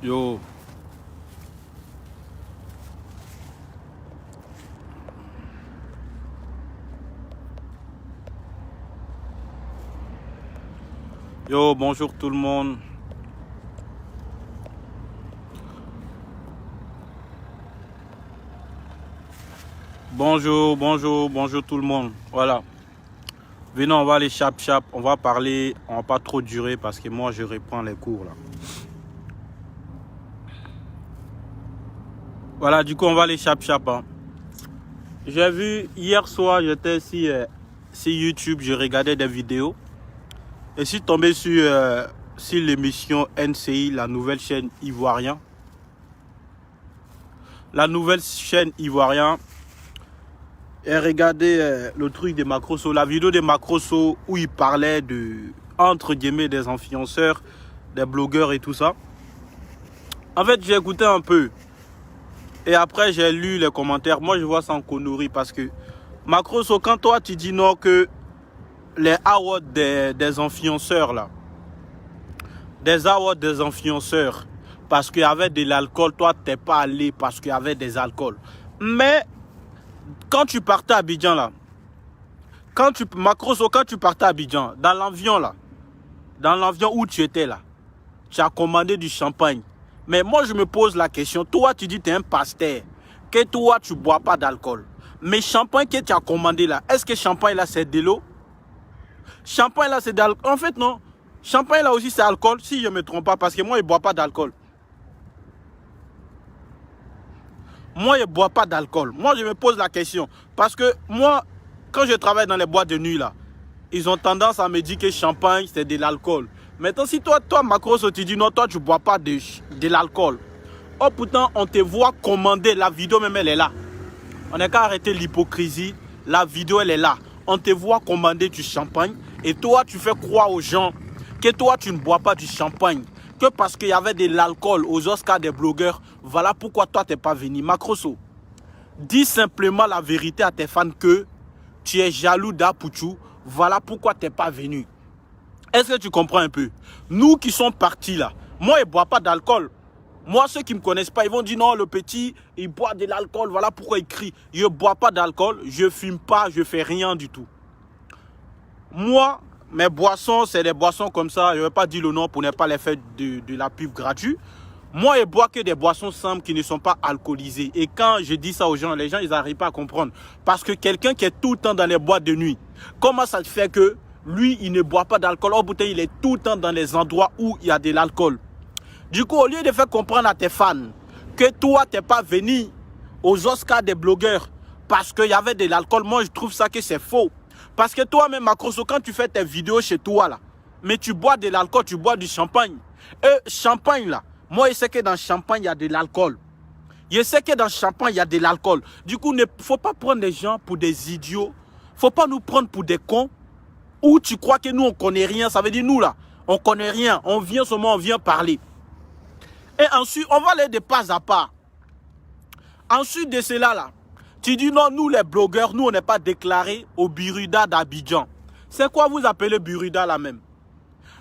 Yo, bonjour tout le monde. Bonjour tout le monde. Voilà. Venons, on va aller chap. On va parler, on va pas trop durer parce que moi je reprends les cours là. Voilà, du coup on va aller chap. Hein. J'ai vu hier soir, j'étais sur YouTube, je regardais des vidéos. Et je suis tombé sur l'émission NCI, la nouvelle chaîne ivoirienne. La nouvelle chaîne ivoirienne. Et regardez le truc de Macrosso, la vidéo de Macrosso où il parlait de, entre guillemets, des influenceurs, des blogueurs et tout ça. En fait, j'ai écouté un peu. Et après, j'ai lu les commentaires. Moi, je vois ça en connerie parce que Macrosso, quand toi, tu dis non que les awards des influenceurs, là, des awards des influenceurs, parce qu'il y avait de l'alcool, toi, t'es pas allé parce qu'il y avait des alcools. Mais quand tu partais à Abidjan, là, Macrosso, quand tu partais à Abidjan, dans l'avion où tu étais là, tu as commandé du champagne. Mais moi, je me pose la question, toi, tu dis que tu es un pasteur, que toi, tu ne bois pas d'alcool. Mais champagne que tu as commandé là, est-ce que champagne là, c'est de l'eau? Champagne là, c'est d'alcool. En fait, non. Champagne là aussi, c'est alcool, si je ne me trompe pas, parce que moi, je ne bois pas d'alcool. Moi, je ne bois pas d'alcool. Moi, je me pose la question. Parce que moi, quand je travaille dans les boîtes de nuit, là, ils ont tendance à me dire que champagne, c'est de l'alcool. Maintenant, si toi Macrosso, tu dis non, toi, tu ne bois pas de l'alcool. Oh, pourtant, on te voit commander. La vidéo, même, elle est là. On n'a qu'à arrêter l'hypocrisie. La vidéo, elle est là. On te voit commander du champagne. Et toi, tu fais croire aux gens que toi, tu ne bois pas du champagne. Que parce qu'il y avait de l'alcool aux Oscars des blogueurs. Voilà pourquoi toi, tu n'es pas venu. Macrosso, dis simplement la vérité à tes fans que tu es jaloux d'Apouchou. Voilà pourquoi tu n'es pas venu. Est-ce que tu comprends un peu? Nous qui sommes partis là, moi, je ne bois pas d'alcool. Moi, ceux qui ne me connaissent pas, ils vont dire non, le petit, il boit de l'alcool. Voilà pourquoi il crie. Je ne bois pas d'alcool, je ne fume pas, je ne fais rien du tout. Moi, mes boissons, c'est des boissons comme ça. Je ne vais pas dire le nom pour ne pas les faire de la pub gratuite. Moi, je bois que des boissons simples qui ne sont pas alcoolisées. Et quand je dis ça aux gens, les gens, ils n'arrivent pas à comprendre. Parce que quelqu'un qui est tout le temps dans les boîtes de nuit, comment ça se fait que lui, il ne boit pas d'alcool? Au bout, il est tout le temps dans les endroits où il y a de l'alcool. Du coup, au lieu de faire comprendre à tes fans que toi, tu n'es pas venu aux Oscars des blogueurs parce qu'il y avait de l'alcool, moi, je trouve ça que c'est faux. Parce que toi-même, Macrosso, quand tu fais tes vidéos chez toi, là, mais tu bois de l'alcool, tu bois du champagne. Et champagne, là, moi, je sais que dans le champagne, il y a de l'alcool. Je sais que dans le champagne, il y a de l'alcool. Du coup, il ne faut pas prendre les gens pour des idiots. Il ne faut pas nous prendre pour des cons. Ou tu crois que nous, on ne connaît rien. Ça veut dire, nous, là, on ne connaît rien. On vient seulement, on vient parler. Et ensuite, on va aller de pas à pas. Ensuite de cela, là, tu dis non, nous, les blogueurs, nous, on n'est pas déclarés au Buruda d'Abidjan. C'est quoi vous appelez Buruda, là même?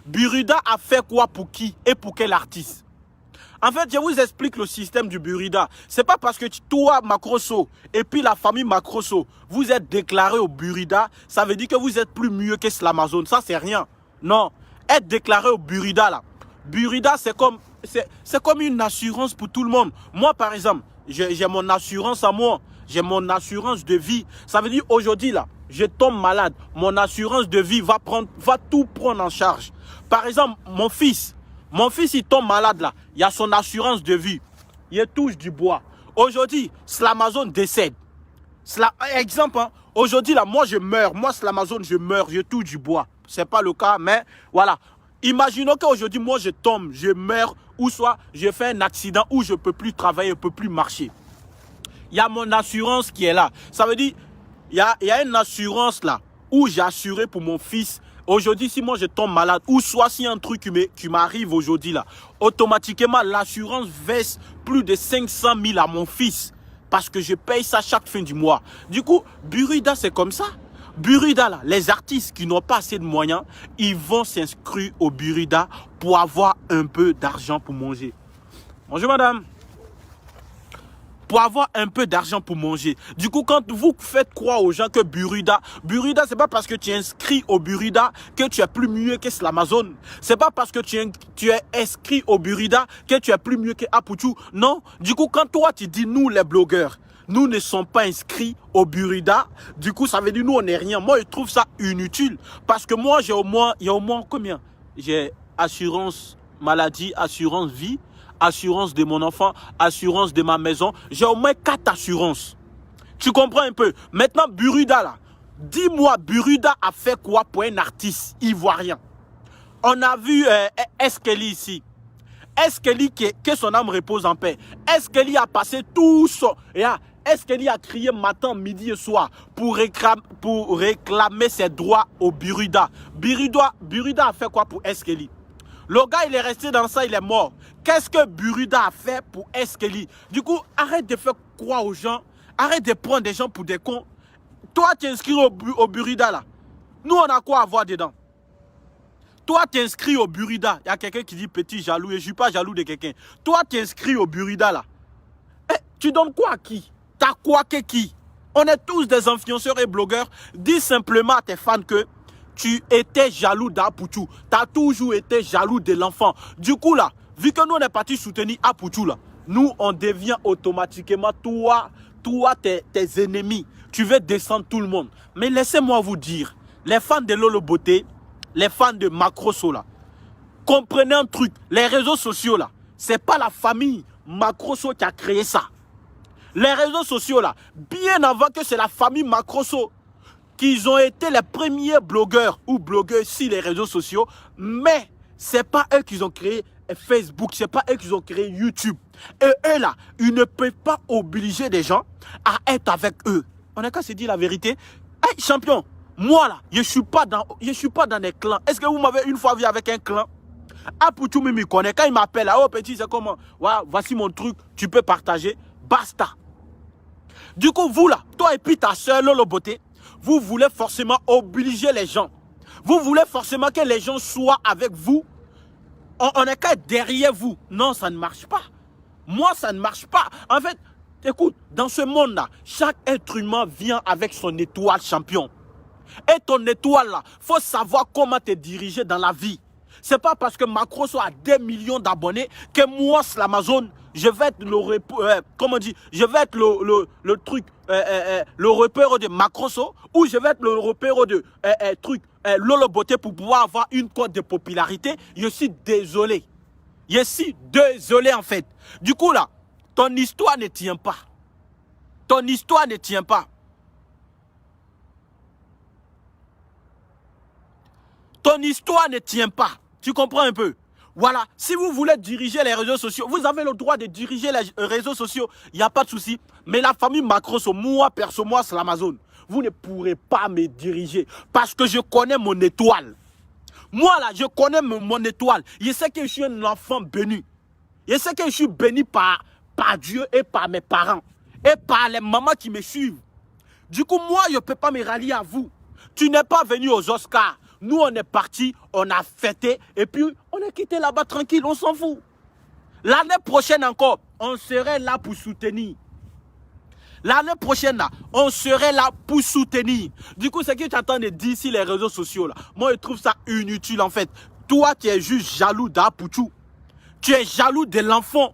Buruda a fait quoi pour qui et pour quel artiste? En fait, je vous explique le système du Buruda. Ce n'est pas parce que toi, Macrosso, et puis la famille Macrosso, vous êtes déclaré au Buruda, ça veut dire que vous êtes plus mieux que Slamazone. Ça, c'est rien. Non. Être déclaré au Buruda, là. Buruda, c'est comme une assurance pour tout le monde. Moi, par exemple, j'ai mon assurance à moi. J'ai mon assurance de vie. Ça veut dire aujourd'hui, là, je tombe malade. Mon assurance de vie va tout prendre en charge. Par exemple, mon fils, il tombe malade là. Il y a son assurance de vie. Il touche du bois. Aujourd'hui, Slamazone décède. Exemple, hein, aujourd'hui là, moi je meurs. Moi, Slamazone, je meurs. Je touche du bois. Ce n'est pas le cas, mais voilà. Imaginons qu'aujourd'hui, moi je tombe, je meurs, ou soit je fais un accident où je ne peux plus travailler, je ne peux plus marcher. Il y a mon assurance qui est là. Ça veut dire, il y a une assurance là où j'ai assuré pour mon fils. Aujourd'hui, si moi je tombe malade, ou soit si un truc qui m'arrive aujourd'hui là, automatiquement l'assurance verse plus de 500 000 à mon fils. Parce que je paye ça chaque fin du mois. Du coup, Buruda, c'est comme ça. Buruda, là, les artistes qui n'ont pas assez de moyens, ils vont s'inscrire au Buruda pour avoir un peu d'argent pour manger. Bonjour madame. Pour avoir un peu d'argent pour manger. Du coup, quand vous faites croire aux gens que Burida, c'est pas parce que tu es inscrit au Burida que tu es plus mieux que Slamazone. C'est pas parce que tu es inscrit au Burida que tu es plus mieux que Apuchu. Non. Du coup, quand toi tu dis nous les blogueurs, nous ne sommes pas inscrits au Burida, du coup, ça veut dire nous on n'est rien. Moi, je trouve ça inutile. Parce que moi, il y a au moins combien? J'ai assurance maladie, assurance vie, assurance de mon enfant, assurance de ma maison. J'ai au moins 4 assurances. Tu comprends un peu? Maintenant, Burida là. Dis-moi, Burida a fait quoi pour un artiste ivoirien? On a vu Eskeli ici. Eskeli, que son âme repose en paix. Eskeli a passé tout son... Eskeli a crié matin, midi et soir pour réclamer ses droits au Burida. Burida a fait quoi pour Eskeli? Le gars, il est resté dans ça, il est mort. Qu'est-ce que Burida a fait pour Eskeli? Du coup, arrête de faire croire aux gens. Arrête de prendre des gens pour des cons. Toi, tu es inscrit au Burida, là. Nous, on a quoi à voir dedans? Toi, tu es inscrit au Burida. Il y a quelqu'un qui dit petit jaloux et je ne suis pas jaloux de quelqu'un. Toi, tu es inscrit au Burida, là. Tu donnes quoi à qui? T'as quoi que qui? On est tous des influenceurs et blogueurs. Dis simplement à tes fans que tu étais jaloux d'Apuchu. Tu as toujours été jaloux de l'enfant. Du coup, là, vu que nous, on est parti soutenir Apuchu, là, nous, on devient automatiquement, toi tes ennemis. Tu veux descendre tout le monde. Mais laissez-moi vous dire, les fans de Lolo Beauté, les fans de Macroso, là, comprenez un truc. Les réseaux sociaux, là, c'est pas la famille Macroso qui a créé ça. Les réseaux sociaux, là, bien avant que c'est la famille Macroso, qu'ils ont été les premiers blogueurs ou blogueurs sur les réseaux sociaux, mais c'est pas eux qui ont créé Facebook, c'est pas eux qui ont créé YouTube. Et eux là, ils ne peuvent pas obliger des gens à être avec eux. On n'a qu'à se dire la vérité. Hey, champion, moi là, je suis pas dans des clans. Est-ce que vous m'avez une fois vu avec un clan? Apuchu me connaît. Quand il m'appelle, oh petit, c'est comment? Ouais, voici mon truc, tu peux partager. Basta. Du coup, vous là, toi et puis ta soeur Lolo Beauté, vous voulez forcément obliger les gens. Vous voulez forcément que les gens soient avec vous. On est qu'à être derrière vous. Non, ça ne marche pas. Moi, ça ne marche pas. En fait, écoute, dans ce monde-là, chaque être humain vient avec son étoile, champion. Et ton étoile là, il faut savoir comment te diriger dans la vie. C'est pas parce que Macroso a des millions d'abonnés que moi, l'Amazon, je vais être je vais être le truc, le repère de Macroso, ou je vais être le repère de Lolo Beauté pour pouvoir avoir une cote de popularité. Je suis désolé. Je suis désolé en fait. Du coup là, ton histoire ne tient pas. Ton histoire ne tient pas. Ton histoire ne tient pas. Tu comprends un peu? Voilà. Si vous voulez diriger les réseaux sociaux, vous avez le droit de diriger les réseaux sociaux. Il n'y a pas de souci. Mais la famille Macroso, moi, perso, moi, c'est l'Amazon. Vous ne pourrez pas me diriger parce que je connais mon étoile. Moi, là, je connais mon étoile. Je sais que je suis un enfant béni. Je sais que je suis béni par Dieu et par mes parents. Et par les mamans qui me suivent. Du coup, moi, je ne peux pas me rallier à vous. Tu n'es pas venu aux Oscars. Nous, on est parti, on a fêté, et puis on est quitté là-bas tranquille, on s'en fout. L'année prochaine encore, on serait là pour soutenir. L'année prochaine, là, on serait là pour soutenir. Du coup, ce que tu attends de dire sur les réseaux sociaux, là, moi, je trouve ça inutile, en fait. Toi, tu es juste jaloux d'Apuchu. Tu es jaloux de l'enfant.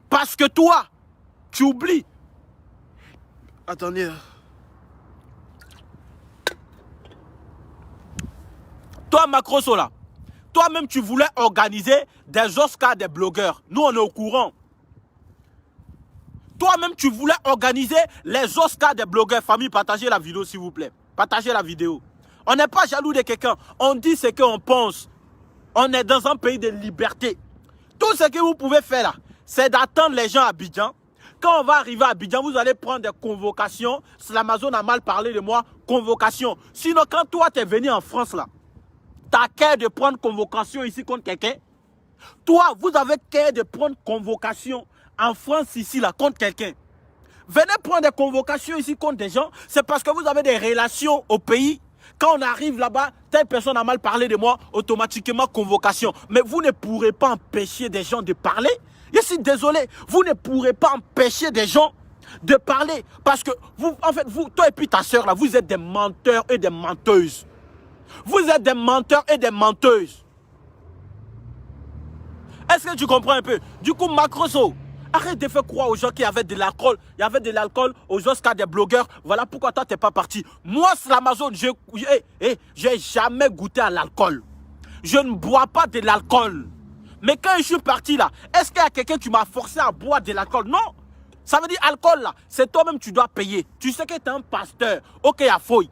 Parce que toi, tu oublies. Attendez. Toi, Macroso, là, toi-même, tu voulais organiser des Oscars des blogueurs. Nous, on est au courant. Toi-même, tu voulais organiser les Oscars des blogueurs. Famille, partagez la vidéo, s'il vous plaît. Partagez la vidéo. On n'est pas jaloux de quelqu'un. On dit ce qu'on pense. On est dans un pays de liberté. Tout ce que vous pouvez faire, là, c'est d'attendre les gens à Abidjan. Quand on va arriver à Abidjan, vous allez prendre des convocations. Si l'Amazon a mal parlé de moi, convocation. Sinon, quand toi, tu es venu en France, là, t'as qu'à de prendre convocation ici contre quelqu'un. Toi, vous avez qu'à de prendre convocation en France ici là contre quelqu'un. Venez prendre des convocations ici contre des gens. C'est parce que vous avez des relations au pays Quand on arrive là-bas, telle personne a mal parlé de moi, automatiquement convocation. Mais vous ne pourrez pas empêcher des gens de parler. Je suis désolé, vous ne pourrez pas empêcher des gens de parler. Parce que vous, en fait, vous, toi et puis ta soeur là, vous êtes des menteurs et des menteuses. Vous êtes des menteurs et des menteuses. Est-ce que tu comprends un peu? Du coup, Macroso, arrête de faire croire aux gens qu'il y avait de l'alcool. Il y avait de l'alcool aux Oscars des blogueurs. Voilà pourquoi toi, tu n'es pas parti. Moi, c'est l'Amazon. J'ai jamais goûté à l'alcool. Je ne bois pas de l'alcool. Mais quand je suis parti là, est-ce qu'il y a quelqu'un qui m'a forcé à boire de l'alcool? Non. Ça veut dire alcool là, c'est toi-même tu dois payer. Tu sais que tu es un pasteur. Ok, à fouille.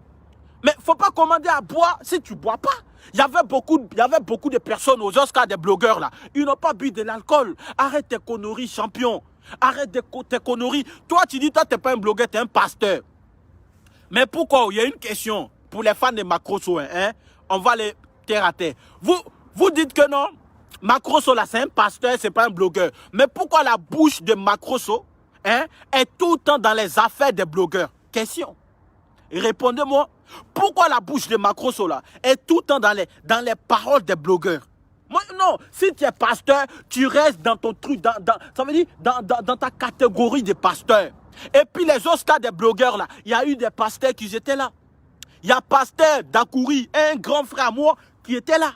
Mais il ne faut pas commander à boire si tu ne bois pas. Il y avait beaucoup de personnes aux Oscars des blogueurs là. Ils n'ont pas bu de l'alcool. Arrête tes conneries, champion. Arrête tes conneries. Toi, tu dis, toi, tu n'es pas un blogueur, tu es un pasteur. Mais pourquoi? Il y a une question pour les fans de Macroso. Hein? On va les terre à terre. Vous dites que non, Macroso là, c'est un pasteur, c'est pas un blogueur. Mais pourquoi la bouche de Macroso est tout le temps dans les affaires des blogueurs? Question. Répondez-moi. Pourquoi la bouche de Macroso là est tout le temps dans les paroles des blogueurs? Moi, non, si tu es pasteur, tu restes dans ton truc, ça veut dire dans ta catégorie de pasteur. Et puis les Oscars des blogueurs là, il y a eu des pasteurs qui étaient là. Il y a pasteur Dakouri, un grand frère à moi qui était là.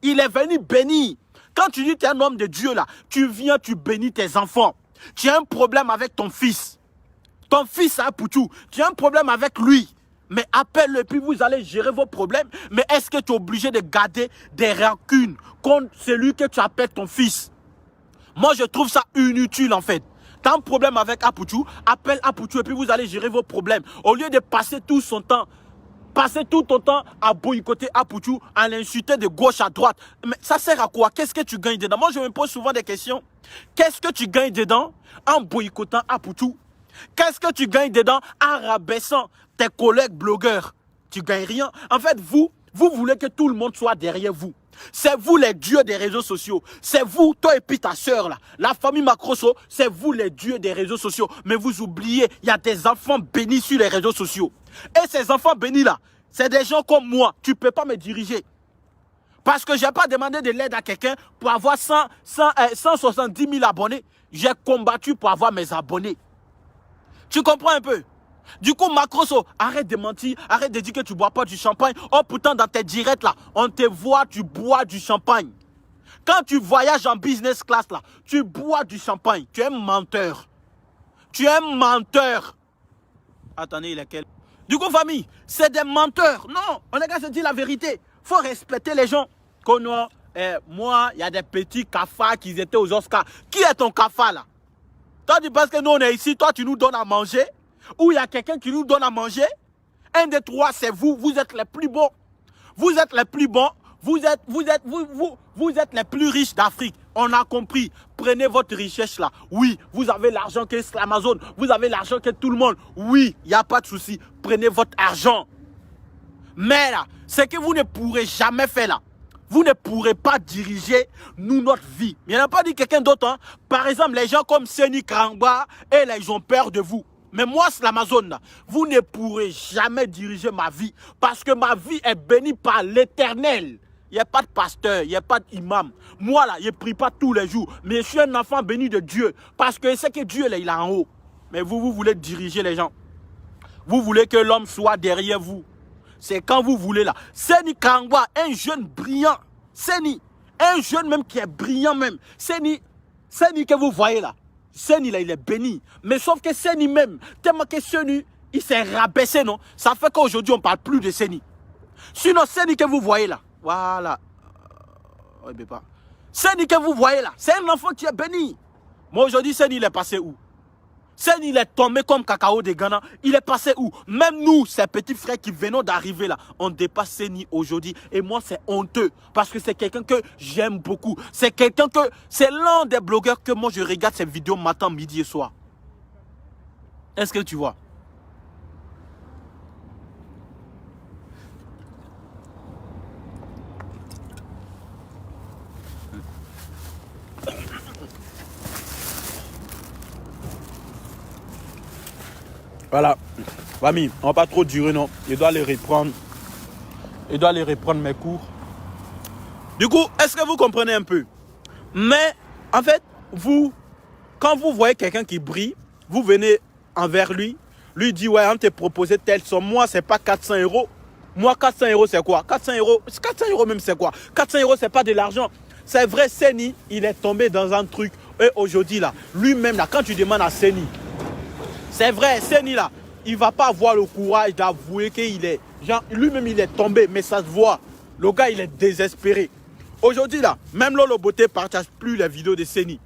Il est venu bénir. Quand tu dis que tu es un homme de Dieu là, tu viens, tu bénis tes enfants. Tu as un problème avec ton fils. Ton fils a un poutou. Tu as un problème avec lui. Mais appelle-le, puis vous allez gérer vos problèmes. Mais est-ce que tu es obligé de garder des rancunes contre celui que tu appelles ton fils? Moi, je trouve ça inutile, en fait. Tu as un problème avec Apoutou, appelle Apoutou et puis vous allez gérer vos problèmes. Au lieu de passer tout ton temps à boycotter Apoutou, à l'insulter de gauche à droite. Mais ça sert à quoi? Qu'est-ce que tu gagnes dedans? Moi, je me pose souvent des questions. Qu'est-ce que tu gagnes dedans en boycottant Apoutou? Qu'est-ce que tu gagnes dedans en rabaissant tes collègues blogueurs? Tu gagnes rien. En fait, vous voulez que tout le monde soit derrière vous. C'est vous les dieux des réseaux sociaux. C'est vous, toi et puis ta soeur là. La famille Macroso, c'est vous les dieux des réseaux sociaux. Mais vous oubliez, il y a des enfants bénis sur les réseaux sociaux. Et ces enfants bénis là, c'est des gens comme moi. Tu ne peux pas me diriger. Parce que je n'ai pas demandé de l'aide à quelqu'un pour avoir 170 000 abonnés. J'ai combattu pour avoir mes abonnés. Tu comprends un peu? Du coup, Macroso, arrête de mentir, arrête de dire que tu ne bois pas du champagne. Oh, pourtant, dans tes directs, là, on te voit, tu bois du champagne. Quand tu voyages en business class, là, tu bois du champagne. Tu es un menteur. Tu es un menteur. Attendez, il est quel? Du coup, famille, c'est des menteurs. Non, on est qu'à se dire la vérité. Il faut respecter les gens. Moi, il y a des petits cafards qui étaient aux Oscars. Qui est ton cafard, là? Toi, tu penses que nous, on est ici, toi, tu nous donnes à manger? Ou il y a quelqu'un qui nous donne à manger? Un des trois, c'est vous. Vous êtes les plus bons. Vous êtes les plus bons. Vous êtes les plus riches d'Afrique. On a compris. Prenez votre richesse là. Oui, vous avez l'argent que l'Amazon. Vous avez l'argent que tout le monde. Oui, il n'y a pas de souci. Prenez votre argent. Mais là, ce que vous ne pourrez jamais faire là, vous ne pourrez pas diriger nous notre vie. Il n'y en a pas dit quelqu'un d'autre. Hein? Par exemple, les gens comme Seni Krangba, et là, ils ont peur de vous. Mais moi, c'est l'Amazon. Vous ne pourrez jamais diriger ma vie. Parce que ma vie est bénie par l'Éternel. Il n'y a pas de pasteur, il n'y a pas d'imam. Moi, là, je ne prie pas tous les jours. Mais je suis un enfant béni de Dieu. Parce que c'est que Dieu, là, il est en haut. Mais vous voulez diriger les gens. Vous voulez que l'homme soit derrière vous. C'est quand vous voulez là. Seni Kangwa, un jeune brillant. Seni, un jeune même qui est brillant même. Seni que vous voyez là. Seni là, il est béni. Mais sauf que Seni même, tellement que Seni, il s'est rabaissé, non? Ça fait qu'aujourd'hui, on ne parle plus de Seni. Sinon, Seni que vous voyez là. Voilà. Seni que vous voyez là. C'est un enfant qui est béni. Moi aujourd'hui, Seni, il est passé où? Seni, il est tombé comme cacao de Ghana. Il est passé où? Même nous, ces petits frères qui venons d'arriver là, on dépasse Seni aujourd'hui. Et moi, c'est honteux. Parce que c'est quelqu'un que j'aime beaucoup. C'est quelqu'un que... C'est l'un des blogueurs que moi, je regarde ces vidéos matin, midi et soir. Est-ce que tu vois? Voilà. Famille, on va pas trop durer, non. Je dois les reprendre. Je dois aller reprendre mes cours. Du coup, est-ce que vous comprenez un peu? Mais, en fait, quand vous voyez quelqu'un qui brille, vous venez envers lui dit, ouais, on t'a proposé telle somme. Moi, c'est pas 400 €. Moi, 400 € c'est quoi? 400 € même c'est quoi? 400 € c'est pas de l'argent. C'est vrai, Seni, il est tombé dans un truc. Et aujourd'hui, là, lui-même, là, quand tu demandes à Seni, c'est vrai, Seni, là, il ne va pas avoir le courage d'avouer qu'il est... Genre, lui-même, il est tombé, mais ça se voit. Le gars, il est désespéré. Aujourd'hui, là, même Lolo Beauté ne partage plus les vidéos de Seni.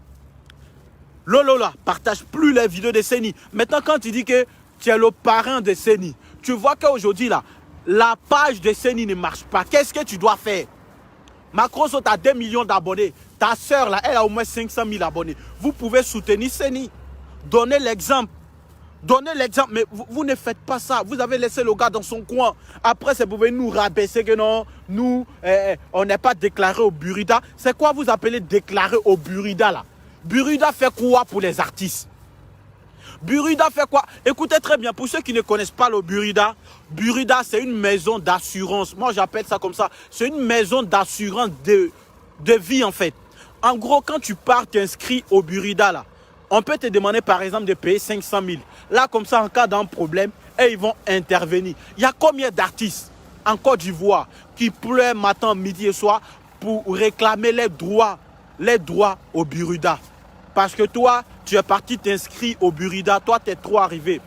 Lolo, là, partage plus les vidéos de Seni. Maintenant, quand tu dis que tu es le parrain de Seni, tu vois qu'aujourd'hui, là, la page de Seni ne marche pas. Qu'est-ce que tu dois faire? Macroso, tu as 2 millions d'abonnés. Ta soeur, là, elle a au moins 500 000 abonnés. Vous pouvez soutenir Seni. Donnez l'exemple. Donnez l'exemple. Mais vous ne faites pas ça. Vous avez laissé le gars dans son coin. Après, vous pouvez nous rabaisser que non, nous, on n'est pas déclaré au Burida. C'est quoi vous appelez déclaré au Burida, là? Burida fait quoi pour les artistes? Burida fait quoi? Écoutez très bien, pour ceux qui ne connaissent pas le Burida, Burida c'est une maison d'assurance. Moi j'appelle ça comme ça. C'est une maison d'assurance de vie en fait. En gros, quand tu pars t'inscris au Burida là, on peut te demander par exemple de payer 500 000. Là comme ça, en cas d'un problème, et ils vont intervenir. Il y a combien d'artistes en Côte d'Ivoire qui pleurent matin, midi et soir pour réclamer les droits au Burida? Parce que toi, tu es parti t'inscrire au Burida. Toi, tu es trop arrivé.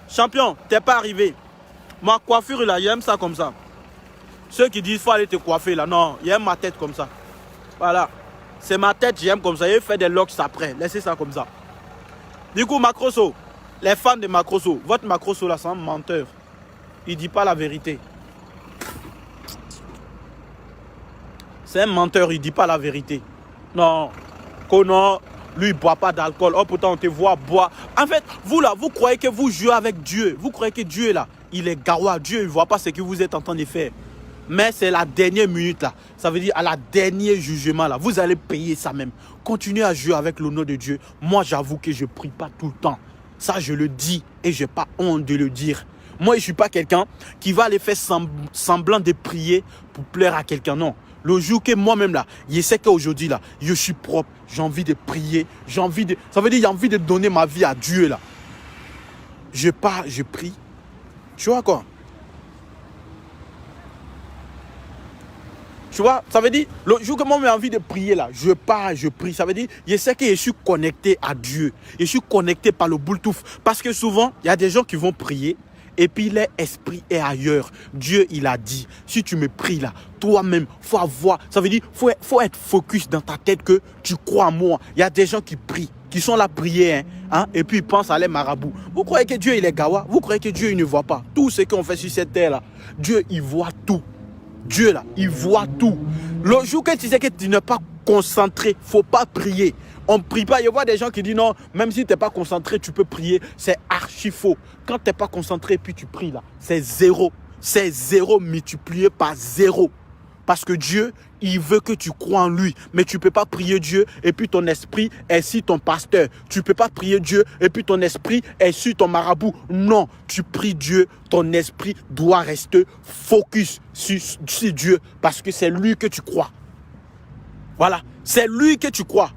Champion, tu n'es pas arrivé. Ma coiffure, là, j'aime ça comme ça. Ceux qui disent qu'il faut aller te coiffer, là, non, j'aime ma tête comme ça. Voilà. C'est ma tête, j'aime comme ça. Je fais des locks après. Laissez ça comme ça. Du coup, Macroso, les fans de Macroso, votre Macroso, là, c'est un menteur. Il ne dit pas la vérité. C'est un menteur, il ne dit pas la vérité. Non. Conan. Lui, il ne boit pas d'alcool. Oh, pourtant, on te voit boire. En fait, vous là, vous croyez que vous jouez avec Dieu. Vous croyez que Dieu, là, il est gawa. Dieu, il ne voit pas ce que vous êtes en train de faire. Mais c'est la dernière minute, là. Ça veut dire à la dernière jugement, là. Vous allez payer ça même. Continuez à jouer avec le nom de Dieu. Moi, j'avoue que je ne prie pas tout le temps. Ça, je le dis et je n'ai pas honte de le dire. Moi, je ne suis pas quelqu'un qui va aller faire semblant de prier pour plaire à quelqu'un. Non. Le jour que moi-même, là, je sais qu'aujourd'hui, là, je suis propre, j'ai envie de prier, j'ai envie de... Ça veut dire, j'ai envie de donner ma vie à Dieu, là. Je pars, je prie. Tu vois quoi? Tu vois, ça veut dire, le jour que moi j'ai envie de prier, là, je pars, je prie. Ça veut dire, je sais que je suis connecté à Dieu. Je suis connecté par le Bluetooth. Parce que souvent, il y a des gens qui vont prier. Et puis l'esprit est ailleurs. Dieu, il a dit, si tu me pries là, toi-même, il faut avoir, ça veut dire, faut être focus dans ta tête que tu crois en moi. Il y a des gens qui prient, qui sont là à prier, hein, et puis ils pensent à les marabouts. Vous croyez que Dieu, il est gawa? Vous croyez que Dieu, il ne voit pas tout ce qu'on fait sur cette terre là? Dieu, il voit tout. Dieu là, il voit tout. Le jour que tu sais que tu n'es pas concentré, il ne faut pas prier. On ne prie pas. Il y a des gens qui disent non, même si tu n'es pas concentré, tu peux prier. C'est archi faux. Quand tu n'es pas concentré, puis tu pries là, c'est zéro. C'est zéro multiplié par zéro. Parce que Dieu, il veut que tu crois en lui. Mais tu ne peux pas prier Dieu et puis ton esprit est sur ton pasteur. Tu ne peux pas prier Dieu et puis ton esprit est sur ton marabout. Non, tu pries Dieu. Ton esprit doit rester focus sur Dieu. Parce que c'est lui que tu crois. Voilà, c'est lui que tu crois.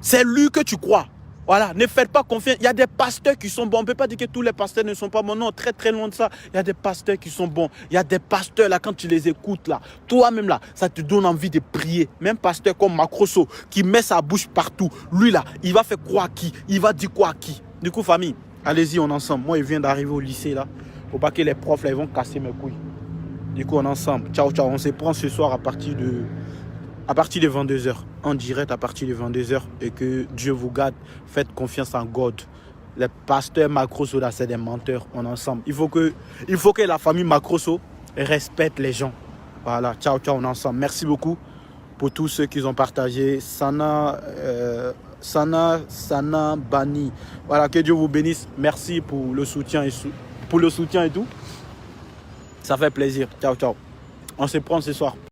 C'est lui que tu crois. Voilà, ne faites pas confiance. Il y a des pasteurs qui sont bons. On ne peut pas dire que tous les pasteurs ne sont pas bons. Non, très très loin de ça. Il y a des pasteurs qui sont bons. Il y a des pasteurs là, quand tu les écoutes là, toi-même là, ça te donne envie de prier. Même pasteur comme Macroso qui met sa bouche partout. Lui là, il va faire quoi à qui? Il va dire quoi à qui? Du coup, famille, allez-y, on est ensemble. Moi, je viens d'arriver au lycée là. Faut pas que les profs là, ils vont casser mes couilles. Du coup, on est ensemble. Ciao, ciao. On se prend ce soir à partir de 22h, en direct à partir de 22h, et que Dieu vous garde. Faites confiance en God. Les pasteurs Macroso là, c'est des menteurs. On est ensemble. Il faut que la famille Macroso respecte les gens. Voilà, ciao, ciao, on est ensemble. Merci beaucoup pour tous ceux qui ont partagé. Sana Bani. Voilà, que Dieu vous bénisse. Merci pour le soutien et tout. Ça fait plaisir. Ciao, ciao. On se prend ce soir.